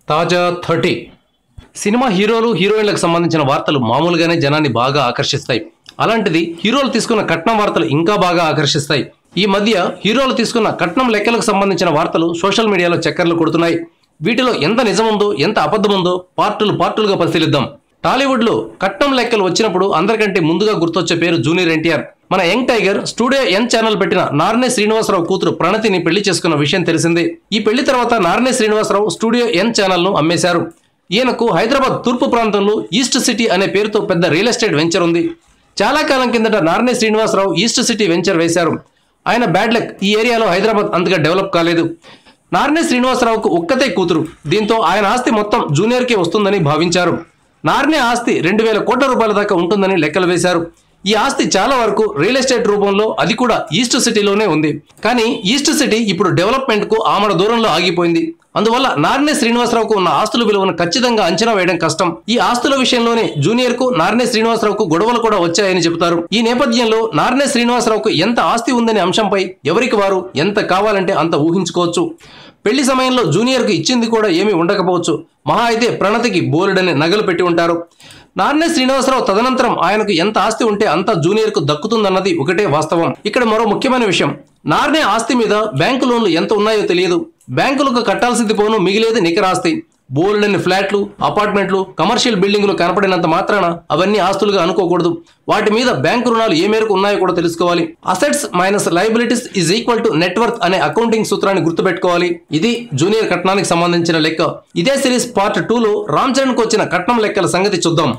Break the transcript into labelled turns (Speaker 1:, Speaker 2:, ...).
Speaker 1: తాజా 30 సినిమా హీరోలు హీరోయిన్లకు సంబంధించిన వార్తలు మామూలుగానే జనాన్ని బాగా ఆకర్షిస్తాయి. అలాంటిది హీరోలు తీసుకున్న కట్నం వార్తలు ఇంకా బాగా ఆకర్షిస్తాయి. ఈ మధ్య హీరోలు తీసుకున్న కట్నం లెక్కలకు సంబంధించిన వార్తలు సోషల్ మీడియాలో చక్కర్లు కొడుతున్నాయి. వీటిలో ఎంత నిజముందో ఎంత అబద్ధముందో పార్టులుగా పరిశీలిద్దాం. టాలీవుడ్ లో కట్నం లెక్కలు వచ్చినప్పుడు అందరికంటే ముందుగా గుర్తొచ్చే పేరు జూనియర్ ఎన్టీఆర్. మన young tiger studio N channel పెట్టిన నార్నే శ్రీనివాసరావు కూతురు ప్రణతిని పెళ్లి చేసుకున్న విషయం తెలిసిందే. ఈ పెళ్లి తర్వాత Narne Srinivasarao studio N channel ను అమ్మేశారు. ఈయనకు హైదరాబాద్ తూర్పు ప్రాంతంలో ఈస్ట్ సిటీ అనే పేరుతో పెద్ద రియల్ ఎస్టేట్ వెంచర్ ఉంది. చాలా కాలం కిందట Narne Srinivasarao east city venture వేశారు. ఆయన బ్యాడ్ లక్, ఈ ఏరియాలో హైదరాబాద్ అంతగా డెవలప్ కాలేదు. నార్నే శ్రీనివాసరావుకు ఒక్కతే కూతురు. దీంతో ఆయన ఆస్తి మొత్తం జూనియర్కే వస్తుందని భావించారు. నార్నే ఆస్తి 2000 కోట్ల రూపాయల దాకా ఉంటుందని లెక్కలు వేశారు. ఈ ఆస్తి చాలా వరకు రియల్ ఎస్టేట్ రూపంలో, అది కూడా ఈస్ట్ సిటీలోనే ఉంది. కానీ ఈస్ట్ సిటీ ఇప్పుడు డెవలప్మెంట్ కు ఆమడ దూరంలో ఆగిపోయింది. అందువల్ల నార్నే శ్రీనివాసరావుకు ఉన్న ఆస్తుల విలువను ఖచ్చితంగా అంచనా వేయడం కష్టం. ఈ ఆస్తుల విషయంలోనే జూనియర్ కు నార్నే శ్రీనివాసరావుకు గొడవలు కూడా వచ్చాయని చెబుతారు. ఈ నేపథ్యంలో నార్నే శ్రీనివాసరావుకు ఎంత ఆస్తి ఉందనే అంశంపై ఎవరికి వారు ఎంత కావాలంటే అంత ఊహించుకోవచ్చు. పెళ్లి సమయంలో జూనియర్ కు ఇచ్చింది కూడా ఏమీ ఉండకపోవచ్చు. మహా అయితే ప్రణతికి బోలెడని నగలు పెట్టి ఉంటారు. నార్నే శ్రీనివాసరావు తదనంతరం ఆయనకు ఎంత ఆస్తి ఉంటే అంత జూనియర్ కు దక్కుతుందన్నది ఒకటే వాస్తవం. ఇక్కడ మరో ముఖ్యమైన విషయం, నార్నే ఆస్తి మీద బ్యాంకు లోన్లు ఎంత ఉన్నాయో తెలియదు. బ్యాంకులకు కట్టాల్సింది పోను మిగిలేది నికర ఆస్తి. బోల్డెన్ని ఫ్లాట్లు, అపార్ట్మెంట్లు, కమర్షియల్ బిల్డింగులు కనపడినంత మాత్రాన అవన్నీ ఆస్తులుగా అనుకోకూడదు. వాటి మీద బ్యాంకు రుణాలు ఏ మేరకు ఉన్నాయో కూడా తెలుసుకోవాలి. Assets minus liabilities is equal to net worth అనే అకౌంటింగ్ సూత్రాన్ని గుర్తుపెట్టుకోవాలి. ఇది జూనియర్ కట్నానికి సంబంధించిన లెక్క. ఇదే సిరీస్ పార్ట్ 2 లో రామ్ చరణ్ కు వచ్చిన కట్నం లెక్కల సంగతి చూద్దాం.